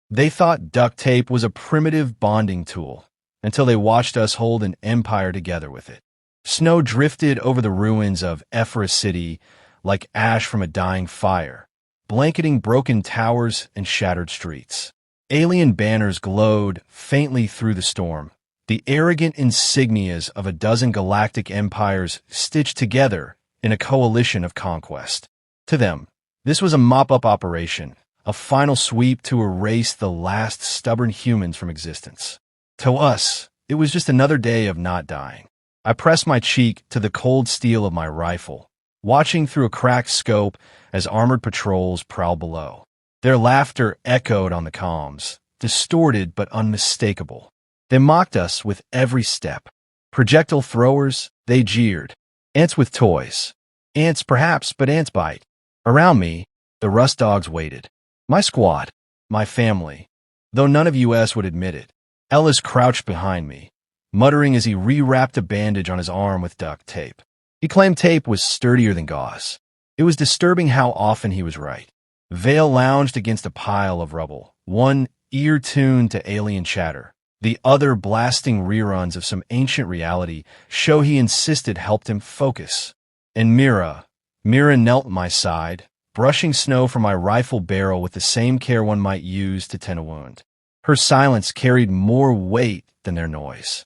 They thought duct tape was a primitive bonding tool until they watched us hold an empire together with it. Snow drifted over the ruins of Ephra City like ash from a dying fire, blanketing broken towers and shattered streets. Alien banners glowed faintly through the storm, the arrogant insignias of a dozen galactic empires stitched together in a coalition of conquest. To them, this was a mop-up operation, a final sweep to erase the last stubborn humans from existence. To us, it was just another day of not dying. I pressed my cheek to the cold steel of my rifle, watching through a cracked scope as armored patrols prowled below. Their laughter echoed on the comms, distorted but unmistakable. They mocked us with every step. Projectile throwers, they jeered. Ants with toys. Ants perhaps, but ants bite. Around me, the rust dogs waited. My squad, my family, though none of us would admit it. Ellis crouched behind me, muttering as he rewrapped a bandage on his arm with duct tape. He claimed tape was sturdier than gauze. It was disturbing how often he was right. Vale lounged against a pile of rubble, one ear tuned to alien chatter, the other blasting reruns of some ancient reality show he insisted helped him focus. And Mira knelt at my side, brushing snow from my rifle barrel with the same care one might use to tend a wound. Her silence carried more weight than their noise.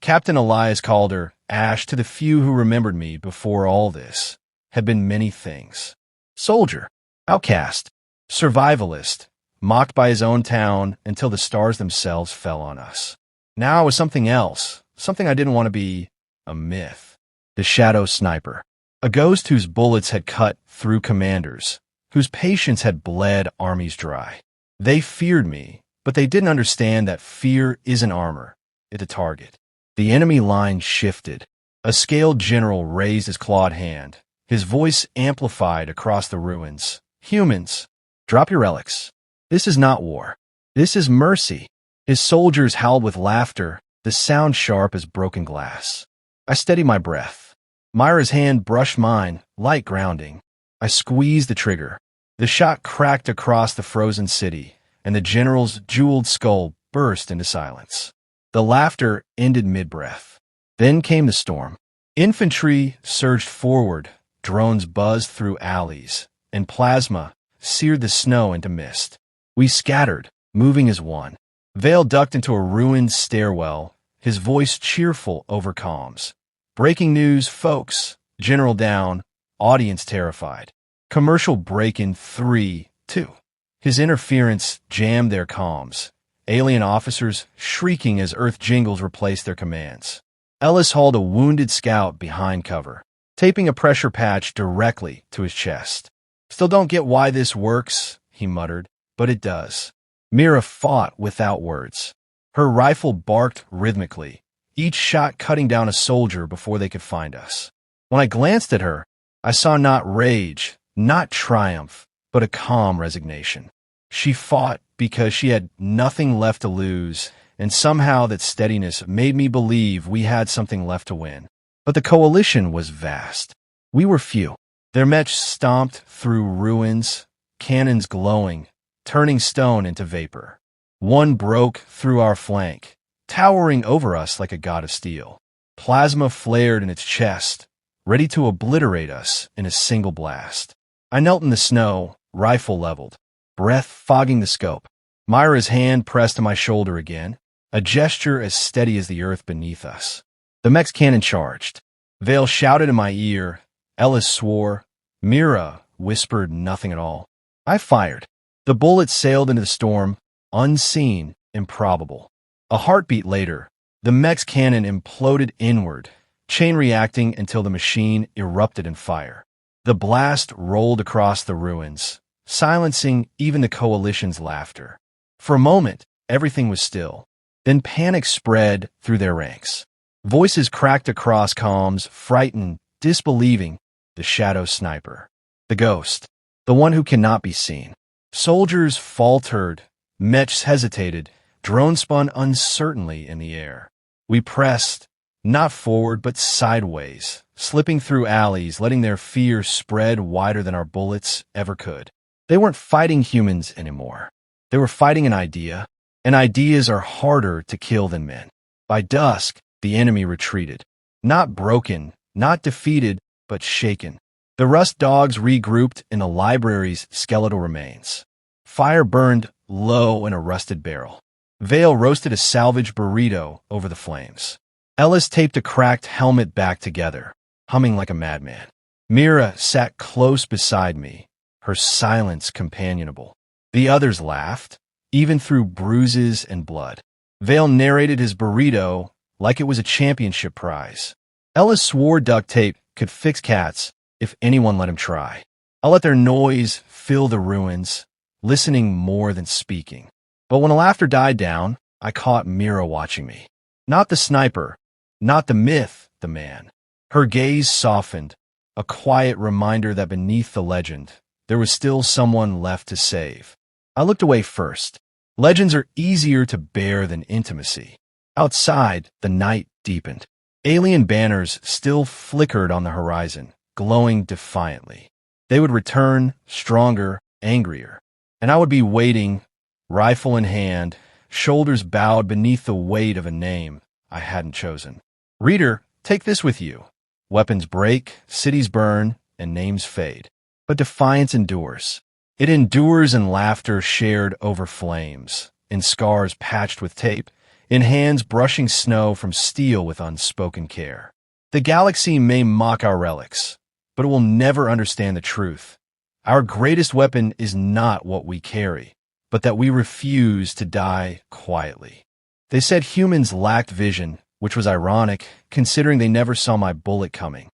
Captain Elias called her, Ash, to the few who remembered me before all this, had been many things. Soldier, outcast, survivalist, mocked by his own town until the stars themselves fell on us. Now I was something else, something I didn't want to be, a myth. The Shadow Sniper, a ghost whose bullets had cut through commanders, whose patience had bled armies dry. They feared me, but they didn't understand that fear isn't armor, it's a target. The enemy line shifted. A scaled general raised his clawed hand, his voice amplified across the ruins. Humans, drop your relics. This is not war. This is mercy. His soldiers howled with laughter, the sound sharp as broken glass. I steadied my breath. Myra's hand brushed mine, light grounding. I squeezed the trigger. The shot cracked across the frozen city, and the general's jeweled skull burst into silence. The laughter ended mid-breath. Then came the storm. Infantry surged forward, drones buzzed through alleys, and plasma seared the snow into mist. We scattered, moving as one. Vale ducked into a ruined stairwell, his voice cheerful over comms. Breaking news, folks. General down, audience terrified. Commercial break in 3, 2. His interference jammed their comms. Alien officers shrieking as Earth jingles replaced their commands. Ellis hauled a wounded scout behind cover, taping a pressure patch directly to his chest. Still don't get why this works, he muttered, but it does. Mira fought without words. Her rifle barked rhythmically, each shot cutting down a soldier before they could find us. When I glanced at her, I saw not rage, not triumph, but a calm resignation. She fought because she had nothing left to lose, and somehow that steadiness made me believe we had something left to win. But the coalition was vast. We were few. Their mech stomped through ruins, cannons glowing, turning stone into vapor. One broke through our flank, towering over us like a god of steel. Plasma flared in its chest, ready to obliterate us in a single blast. I knelt in the snow, rifle leveled, breath fogging the scope. Myra's hand pressed to my shoulder again, a gesture as steady as the earth beneath us. The mech's cannon charged. Vale shouted in my ear. Ellis swore. Mira whispered nothing at all. I fired. The bullet sailed into the storm, unseen, improbable. A heartbeat later, the mech's cannon imploded inward, chain reacting until the machine erupted in fire. The blast rolled across the ruins, silencing even the coalition's laughter. For a moment, everything was still. Then panic spread through their ranks. Voices cracked across comms, frightened, disbelieving. The Shadow Sniper. The ghost. The one who cannot be seen. Soldiers faltered. Mechs hesitated. Drones spun uncertainly in the air. We pressed, not forward but sideways, slipping through alleys, letting their fear spread wider than our bullets ever could. They weren't fighting humans anymore. They were fighting an idea, and ideas are harder to kill than men. By dusk, the enemy retreated. Not broken, not defeated, but shaken. The rust dogs regrouped in the library's skeletal remains. Fire burned low in a rusted barrel. Vale roasted a salvaged burrito over the flames. Ellis taped a cracked helmet back together, humming like a madman. Mira sat close beside me, her silence companionable. The others laughed, even through bruises and blood. Vale narrated his burrito like it was a championship prize. Ellis swore duct tape could fix cats if anyone let him try. I let their noise fill the ruins, listening more than speaking. But when the laughter died down, I caught Mira watching me. Not the sniper, not the myth, the man. Her gaze softened, a quiet reminder that beneath the legend, there was still someone left to save. I looked away first. Legends are easier to bear than intimacy. Outside, the night deepened. Alien banners still flickered on the horizon, glowing defiantly. They would return, stronger, angrier. And I would be waiting, rifle in hand, shoulders bowed beneath the weight of a name I hadn't chosen. Reader, take this with you. Weapons break, cities burn, and names fade. But defiance endures. It endures in laughter shared over flames, in scars patched with tape, in hands brushing snow from steel with unspoken care. The galaxy may mock our relics, but it will never understand the truth. Our greatest weapon is not what we carry, but that we refuse to die quietly. They said humans lacked vision, which was ironic, considering they never saw my bullet coming.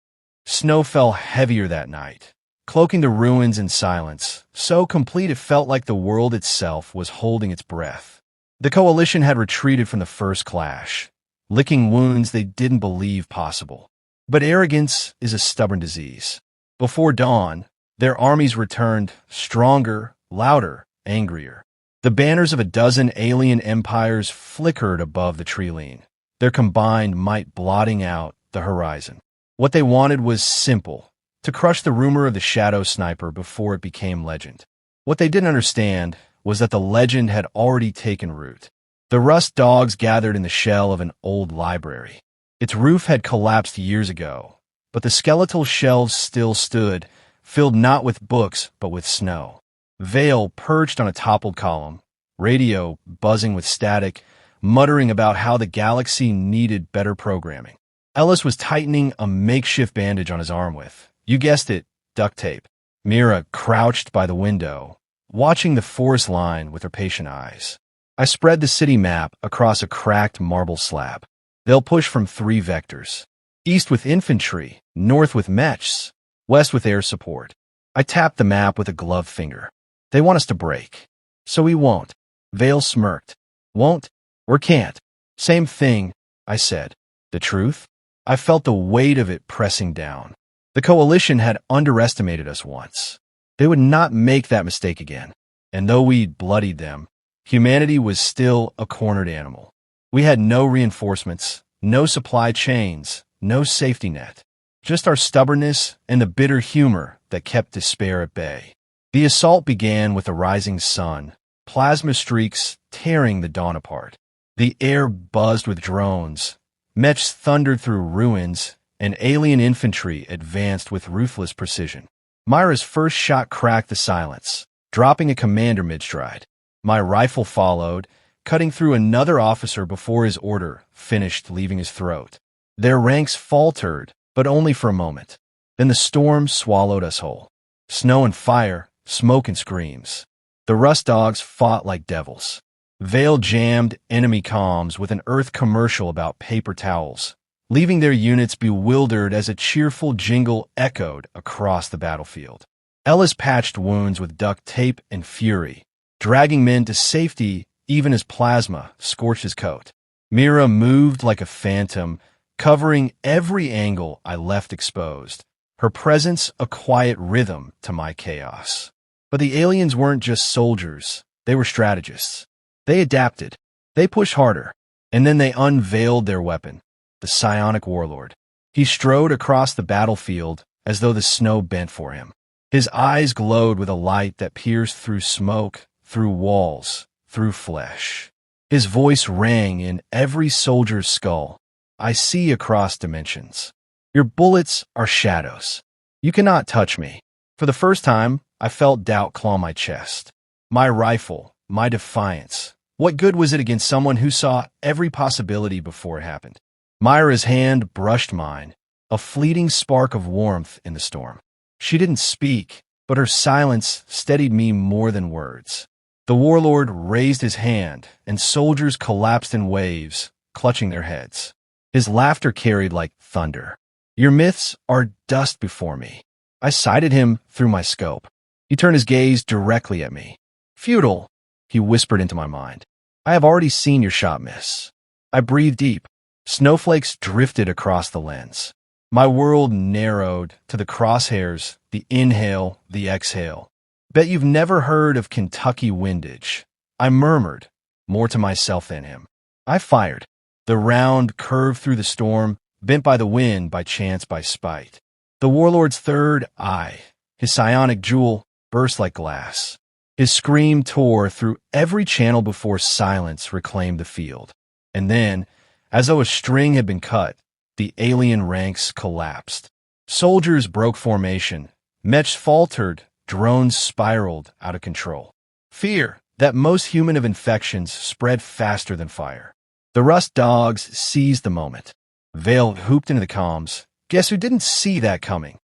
Snow fell heavier that night, cloaking the ruins in silence, so complete it felt like the world itself was holding its breath. The coalition had retreated from the first clash, licking wounds they didn't believe possible. But arrogance is a stubborn disease. Before dawn, their armies returned, stronger, louder, angrier. The banners of a dozen alien empires flickered above the tree-line, their combined might blotting out the horizon. What they wanted was simple, to crush the rumor of the Shadow Sniper before it became legend. What they didn't understand was that the legend had already taken root. The rust dogs gathered in the shell of an old library. Its roof had collapsed years ago, but the skeletal shelves still stood, filled not with books but with snow. Vale perched on a toppled column, radio buzzing with static, muttering about how the galaxy needed better programming. Ellis was tightening a makeshift bandage on his arm with, you guessed it, duct tape. Mira crouched by the window, watching the forest line with her patient eyes. I spread the city map across a cracked marble slab. They'll push from 3 vectors. East with infantry, north with mechs, west with air support. I tapped the map with a gloved finger. They want us to break. So we won't. Vale smirked. Won't or can't. Same thing, I said. The truth? I felt the weight of it pressing down. The coalition had underestimated us once. They would not make that mistake again. And though we'd bloodied them, humanity was still a cornered animal. We had no reinforcements, no supply chains, no safety net. Just our stubbornness and the bitter humor that kept despair at bay. The assault began with a rising sun, plasma streaks tearing the dawn apart. The air buzzed with drones, mechs thundered through ruins, and alien infantry advanced with ruthless precision. Myra's first shot cracked the silence, dropping a commander mid-stride. My rifle followed, cutting through another officer before his order finished leaving his throat. Their ranks faltered, but only for a moment. Then the storm swallowed us whole. Snow and fire, smoke and screams. The rust dogs fought like devils. Vale jammed enemy comms with an Earth commercial about paper towels, leaving their units bewildered as a cheerful jingle echoed across the battlefield. Ellis patched wounds with duct tape and fury, dragging men to safety even as plasma scorched his coat. Mira moved like a phantom, covering every angle I left exposed, her presence a quiet rhythm to my chaos. But the aliens weren't just soldiers, they were strategists. They adapted, they pushed harder, and then they unveiled their weapon, the psionic warlord. He strode across the battlefield as though the snow bent for him. His eyes glowed with a light that pierced through smoke, through walls, through flesh. His voice rang in every soldier's skull. I see across dimensions. Your bullets are shadows. You cannot touch me. For the first time, I felt doubt claw my chest. My rifle, my defiance. What good was it against someone who saw every possibility before it happened? Myra's hand brushed mine, a fleeting spark of warmth in the storm. She didn't speak, but her silence steadied me more than words. The warlord raised his hand, and soldiers collapsed in waves, clutching their heads. His laughter carried like thunder. Your myths are dust before me. I sighted him through my scope. He turned his gaze directly at me. Futile, he whispered into my mind. I have already seen your shot miss. I breathed deep. Snowflakes drifted across the lens. My world narrowed to the crosshairs, the inhale, the exhale. Bet you've never heard of Kentucky windage. I murmured, more to myself than him. I fired. The round curved through the storm, bent by the wind, by chance, by spite. The warlord's third eye, his psionic jewel, burst like glass. His scream tore through every channel before silence reclaimed the field. And then, as though a string had been cut, the alien ranks collapsed. Soldiers broke formation. Mechs faltered. Drones spiraled out of control. Fear, that most human of infections, spread faster than fire. The rust dogs seized the moment. Vale hooped into the comms. Guess who didn't see that coming?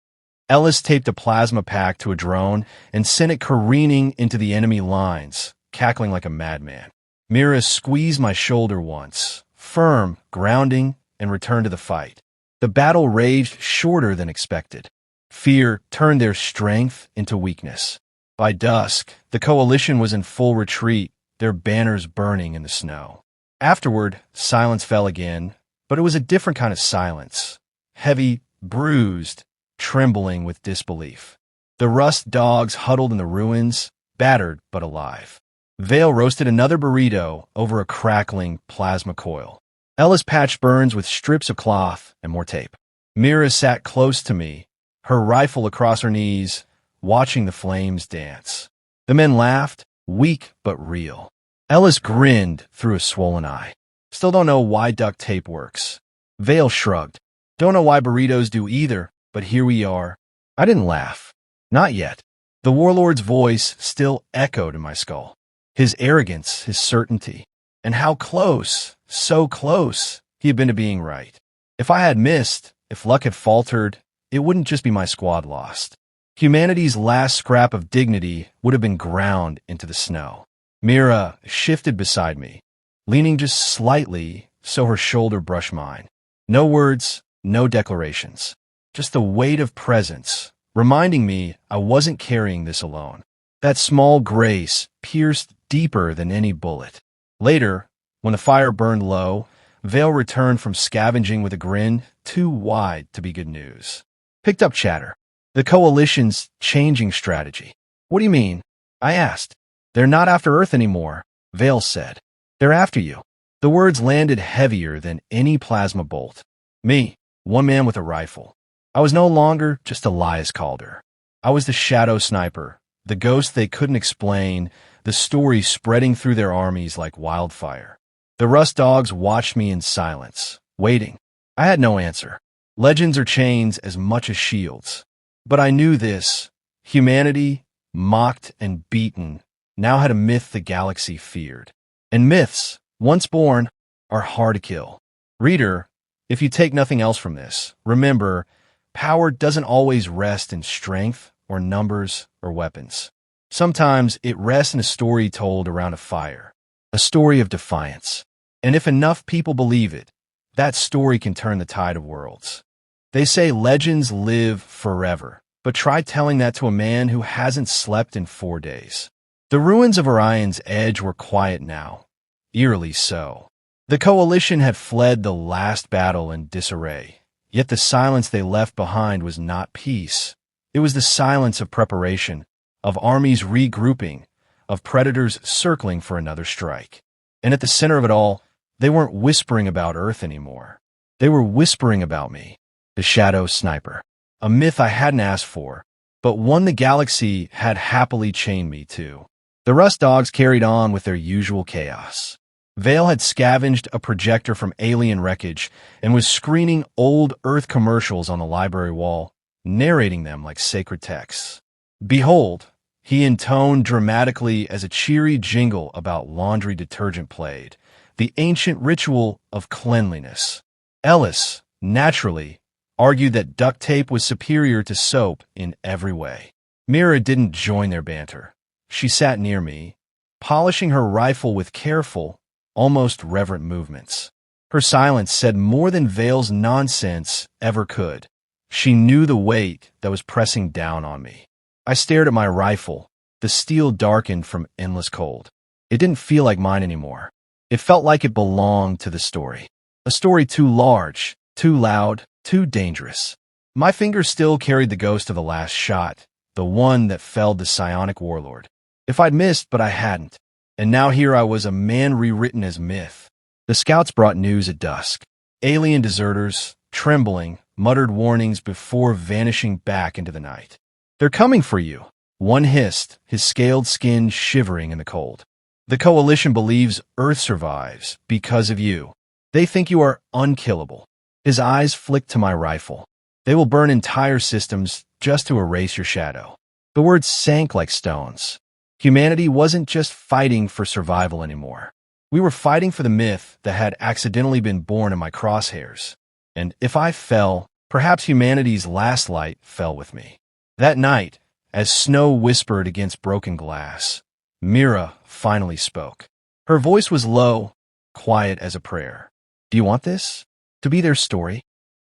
Ellis taped a plasma pack to a drone and sent it careening into the enemy lines, cackling like a madman. Mira squeezed my shoulder once, firm, grounding, and returned to the fight. The battle raged shorter than expected. Fear turned their strength into weakness. By dusk, the coalition was in full retreat, their banners burning in the snow. Afterward, silence fell again, but it was a different kind of silence. Heavy, bruised, trembling with disbelief. The rust dogs huddled in the ruins, battered but alive. Vale roasted another burrito over a crackling plasma coil. Ellis patched burns with strips of cloth and more tape. Mira sat close to me, her rifle across her knees, watching the flames dance. The men laughed, weak but real. Ellis grinned through a swollen eye. Still don't know why duct tape works. Vale shrugged. Don't know why burritos do either, but here we are. I didn't laugh. Not yet. The warlord's voice still echoed in my skull. His arrogance, his certainty. And how close, so close, he had been to being right. If I had missed, if luck had faltered, it wouldn't just be my squad lost. Humanity's last scrap of dignity would have been ground into the snow. Mira shifted beside me, leaning just slightly so her shoulder brushed mine. No words, no declarations. Just the weight of presence, reminding me I wasn't carrying this alone. That small grace pierced deeper than any bullet. Later, when the fire burned low, Vale returned from scavenging with a grin too wide to be good news. Picked up chatter. The coalition's changing strategy. What do you mean? I asked. They're not after Earth anymore, Vale said. They're after you. The words landed heavier than any plasma bolt. Me, one man with a rifle. I was no longer just Elias Calder. I was the shadow sniper, the ghost they couldn't explain, the story spreading through their armies like wildfire. The rust dogs watched me in silence, waiting. I had no answer. Legends are chains as much as shields. But I knew this. Humanity, mocked and beaten, now had a myth the galaxy feared. And myths, once born, are hard to kill. Reader, if you take nothing else from this, remember, power doesn't always rest in strength or numbers or weapons. Sometimes it rests in a story told around a fire, a story of defiance. And if enough people believe it, that story can turn the tide of worlds. They say legends live forever, but try telling that to a man who hasn't slept in 4 days. The ruins of Orion's Edge were quiet now, eerily so. The coalition had fled the last battle in disarray, yet the silence they left behind was not peace. It was the silence of preparation, of armies regrouping, of predators circling for another strike. And at the center of it all, they weren't whispering about Earth anymore. They were whispering about me, the shadow sniper, a myth I hadn't asked for, but one the galaxy had happily chained me to. The Rust Dogs carried on with their usual chaos. Vale had scavenged a projector from alien wreckage and was screening old Earth commercials on the library wall, narrating them like sacred texts. Behold, he intoned dramatically as a cheery jingle about laundry detergent played, the ancient ritual of cleanliness. Ellis, naturally, argued that duct tape was superior to soap in every way. Mira didn't join their banter. She sat near me, polishing her rifle with careful, almost reverent movements. Her silence said more than Vale's nonsense ever could. She knew the weight that was pressing down on me. I stared at my rifle, the steel darkened from endless cold. It didn't feel like mine anymore. It felt like it belonged to the story. A story too large, too loud, too dangerous. My fingers still carried the ghost of the last shot, the one that felled the psionic warlord. If I'd missed, but I hadn't. And now here I was, a man rewritten as myth. The scouts brought news at dusk. Alien deserters, trembling, muttered warnings before vanishing back into the night. "They're coming for you," one hissed, his scaled skin shivering in the cold. "The Coalition believes Earth survives because of you. They think you are unkillable." His eyes flicked to my rifle. "They will burn entire systems just to erase your shadow." The words sank like stones. Humanity wasn't just fighting for survival anymore. We were fighting for the myth that had accidentally been born in my crosshairs. And if I fell, perhaps humanity's last light fell with me. That night, as snow whispered against broken glass, Mira finally spoke. Her voice was low, quiet as a prayer. "Do you want this to be their story?"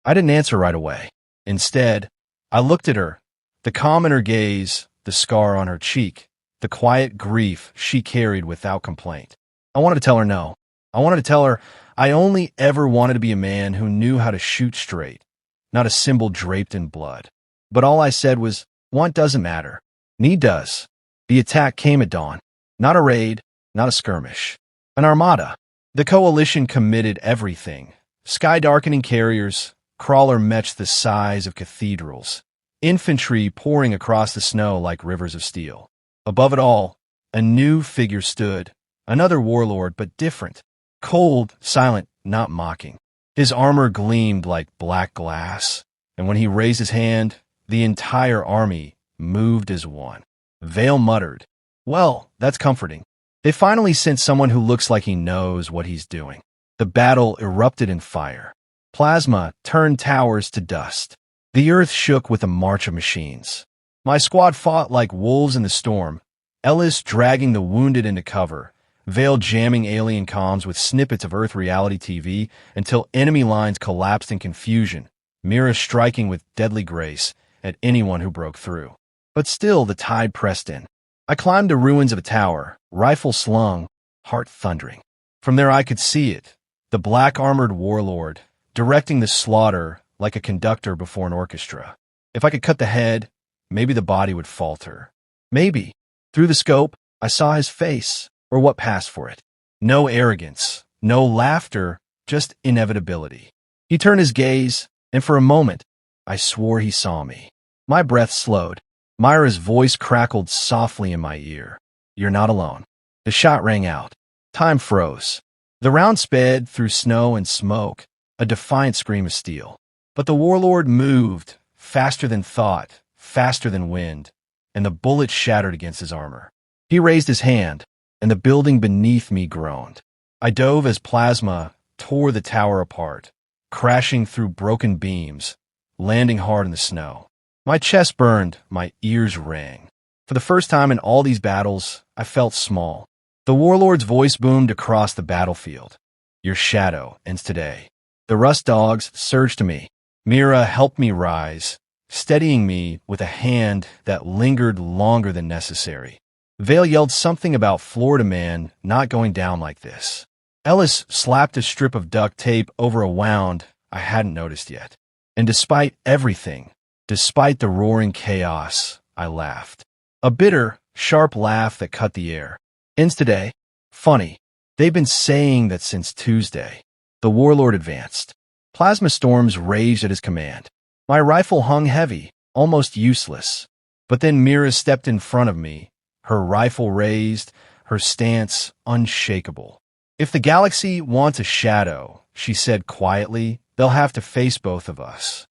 I didn't answer right away. Instead, I looked at her, the calm in her gaze, the scar on her cheek, the quiet grief she carried without complaint. I wanted to tell her no. I wanted to tell her I only ever wanted to be a man who knew how to shoot straight, not a symbol draped in blood. But all I said was, want doesn't matter. Need does. The attack came at dawn. Not a raid, not a skirmish. An armada. The Coalition committed everything. Sky-darkening carriers, crawler mechs the size of cathedrals, infantry pouring across the snow like rivers of steel. Above it all, a new figure stood, another warlord, but different. Cold, silent, not mocking. His armor gleamed like black glass, and when he raised his hand, the entire army moved as one. Vale muttered, "Well, that's comforting. They finally sent someone who looks like he knows what he's doing." The battle erupted in fire. Plasma turned towers to dust. The earth shook with a march of machines. My squad fought like wolves in the storm, Ellis dragging the wounded into cover, Vale jamming alien comms with snippets of Earth reality TV until enemy lines collapsed in confusion, Mira striking with deadly grace at anyone who broke through. But still the tide pressed in. I climbed the ruins of a tower, rifle slung, heart thundering. From there I could see it, the black-armored warlord, directing the slaughter like a conductor before an orchestra. If I could cut the head, maybe the body would falter. Maybe. Through the scope, I saw his face, or what passed for it. No arrogance, no laughter, just inevitability. He turned his gaze, and for a moment, I swore he saw me. My breath slowed. Myra's voice crackled softly in my ear. "You're not alone." The shot rang out. Time froze. The round sped through snow and smoke, a defiant scream of steel. But the warlord moved, faster than thought, faster than wind, and the bullet shattered against his armor. He raised his hand, and the building beneath me groaned. I dove as plasma tore the tower apart, crashing through broken beams, landing hard in the snow. My chest burned, my ears rang. For the first time in all these battles, I felt small. The warlord's voice boomed across the battlefield. "Your shadow ends today." The Rust Dogs surged to me. Mira helped me rise, steadying me with a hand that lingered longer than necessary. Vale yelled something about Florida man not going down like this. Ellis slapped a strip of duct tape over a wound I hadn't noticed yet. And despite everything, despite the roaring chaos, I laughed. A bitter, sharp laugh that cut the air. "Ends today? Funny. They've been saying that since Tuesday." The warlord advanced. Plasma storms raged at his command. My rifle hung heavy, almost useless. But then Mira stepped in front of me, her rifle raised, her stance unshakable. "If the galaxy wants a shadow," she said quietly, "they'll have to face both of us."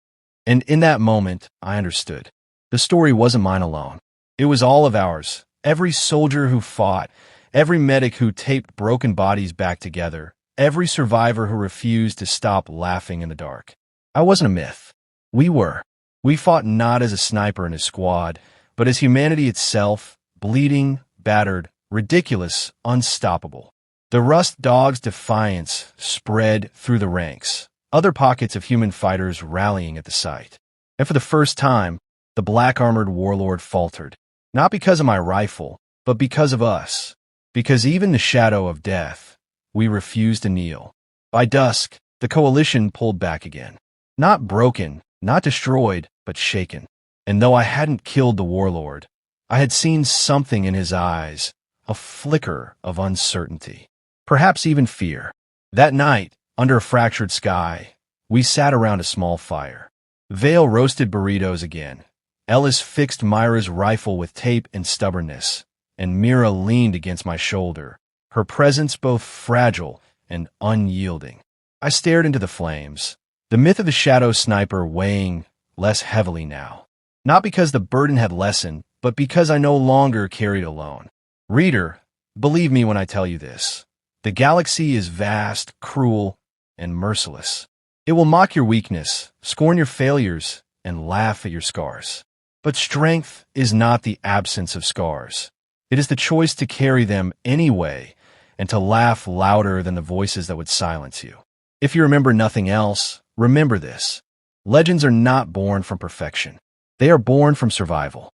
And in that moment, I understood. The story wasn't mine alone. It was all of ours. Every soldier who fought, every medic who taped broken bodies back together, every survivor who refused to stop laughing in the dark. I wasn't a myth. We were. We fought not as a sniper and his squad, but as humanity itself, bleeding, battered, ridiculous, unstoppable. The Rust Dog's defiance spread through the ranks, other pockets of human fighters rallying at the sight. And for the first time, the black-armored warlord faltered, not because of my rifle, but because of us. Because even in the shadow of death, we refused to kneel. By dusk, the coalition pulled back again. Not broken, not destroyed, but shaken. And though I hadn't killed the warlord, I had seen something in his eyes, a flicker of uncertainty, perhaps even fear. That night, under a fractured sky, we sat around a small fire. Vale roasted burritos again. Ellis fixed Myra's rifle with tape and stubbornness, and Mira leaned against my shoulder, her presence both fragile and unyielding. I stared into the flames, the myth of the shadow sniper weighing less heavily now. Not because the burden had lessened, but because I no longer carried alone. Reader, believe me when I tell you this. The galaxy is vast, cruel, and merciless. It will mock your weakness, scorn your failures, and laugh at your scars. But strength is not the absence of scars. It is the choice to carry them anyway and to laugh louder than the voices that would silence you. If you remember nothing else, remember this. Legends are not born from perfection. They are born from survival.